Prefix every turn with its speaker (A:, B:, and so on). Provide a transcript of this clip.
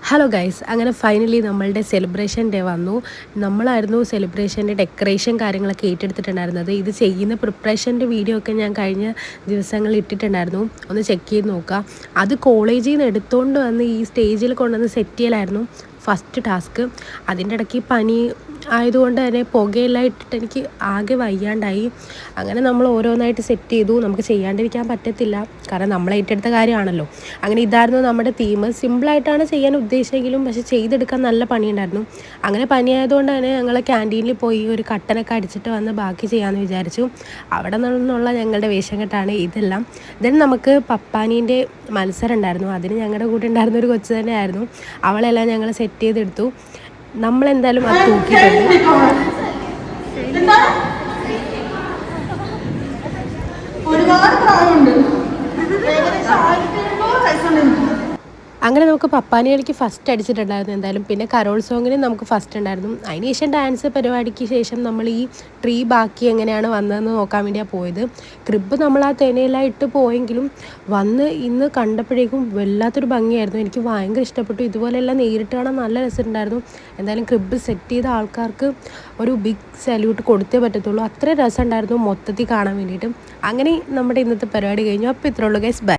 A: Hello guys, അങ്ങനെ finally നമ്മളുടെ celebration day വന്നു. നമ്മളായിരുന്നു സെലിബ്രേഷൻ്റെ ഡെക്കറേഷൻ കാര്യങ്ങളൊക്കെ ഏറ്റെടുത്തിട്ടുണ്ടായിരുന്നത്. ഇത് ചെയ്യുന്ന പ്രിപ്പറേഷൻ്റെ വീഡിയോ ഒക്കെ ഞാൻ കഴിഞ്ഞ ദിവസങ്ങളിൽ ഇട്ടിട്ടുണ്ടായിരുന്നു. ഒന്ന് ചെക്ക് ചെയ്ത് നോക്കുക. അത് കോളേജിൽ നിന്ന് എടുത്തുകൊണ്ട് വന്ന് ഈ സ്റ്റേജിൽ കൊണ്ടുവന്ന് സെറ്റ് ചെയ്യലായിരുന്നു ഫസ്റ്റ് ടാസ്ക്. അതിൻ്റെ ഇടയ്ക്ക് പനി ആയതുകൊണ്ട് തന്നെ പുകയെല്ലാം ഇട്ടിട്ട് എനിക്ക് ആകെ വയ്യാണ്ടായി. അങ്ങനെ നമ്മൾ ഓരോന്നായിട്ട് സെറ്റ് ചെയ്തു. നമുക്ക് ചെയ്യാണ്ടിരിക്കാൻ പറ്റത്തില്ല, കാരണം നമ്മൾ ഏറ്റെടുത്ത കാര്യമാണല്ലോ. അങ്ങനെ ഇതായിരുന്നു നമ്മുടെ തീം. സിമ്പിളായിട്ടാണ് ചെയ്യാൻ ഉദ്ദേശിച്ചെങ്കിലും പക്ഷെ ചെയ്തെടുക്കാൻ നല്ല പണിയുണ്ടായിരുന്നു. അങ്ങനെ പനിയായതുകൊണ്ട് തന്നെ ഞങ്ങൾ ക്യാൻറ്റീനിൽ പോയി ഒരു കട്ടനൊക്കെ അടിച്ചിട്ട് വന്ന് ബാക്കി ചെയ്യാമെന്ന് വിചാരിച്ചു. അവിടെ നിന്നുള്ള ഞങ്ങളുടെ വേഷം കെട്ടാണ് ഇതെല്ലാം. ദെൻ നമുക്ക് പപ്പാനീൻ്റെ മത്സരം ഉണ്ടായിരുന്നു. അതിന് ഞങ്ങളുടെ കൂടെ ഉണ്ടായിരുന്ന ഒരു കൊച്ചു തന്നെയായിരുന്നു. അവളെല്ലാം ഞങ്ങൾ സെറ്റ് ചെയ്തെടുത്തു. നമ്മളെന്തായാലും അത് തൂക്കിയിട്ടുണ്ട്. അങ്ങനെ നമുക്ക് പപ്പാനി കളിക്ക് ഫസ്റ്റ് അടിച്ചിട്ടുണ്ടായിരുന്നു എന്തായാലും. പിന്നെ കരോൾ സോങ്ങിന് നമുക്ക് ഫസ്റ്റ് ഉണ്ടായിരുന്നു. അതിന് ശേഷം ഡാൻസ് പരിപാടിക്ക് ശേഷം നമ്മൾ ഈ ട്രീ ബാക്കി എങ്ങനെയാണ് വന്നതെന്ന് നോക്കാൻ വേണ്ടിയാണ് പോയത്. ക്രിബ് നമ്മൾ ആ തേനയെല്ലാം ഇട്ട് പോയെങ്കിലും വന്ന് ഇന്ന് കണ്ടപ്പോഴേക്കും വല്ലാത്തൊരു ഭംഗിയായിരുന്നു. എനിക്ക് ഭയങ്കര ഇഷ്ടപ്പെട്ടു. ഇതുപോലെയെല്ലാം നേരിട്ട് കാണാൻ നല്ല രസമുണ്ടായിരുന്നു. എന്തായാലും ക്രിബ് സെറ്റ് ചെയ്ത ആൾക്കാർക്ക് ഒരു ബിഗ് സല്യൂട്ട് കൊടുത്തേ പറ്റത്തുള്ളൂ. അത്ര രസമുണ്ടായിരുന്നു മൊത്തത്തിൽ കാണാൻ വേണ്ടിയിട്ട്. അങ്ങനെ നമ്മുടെ ഇന്നത്തെ പരിപാടി കഴിഞ്ഞു. അപ്പോൾ ഇത്രയുള്ളൂ ഗൈസ്, ബൈ.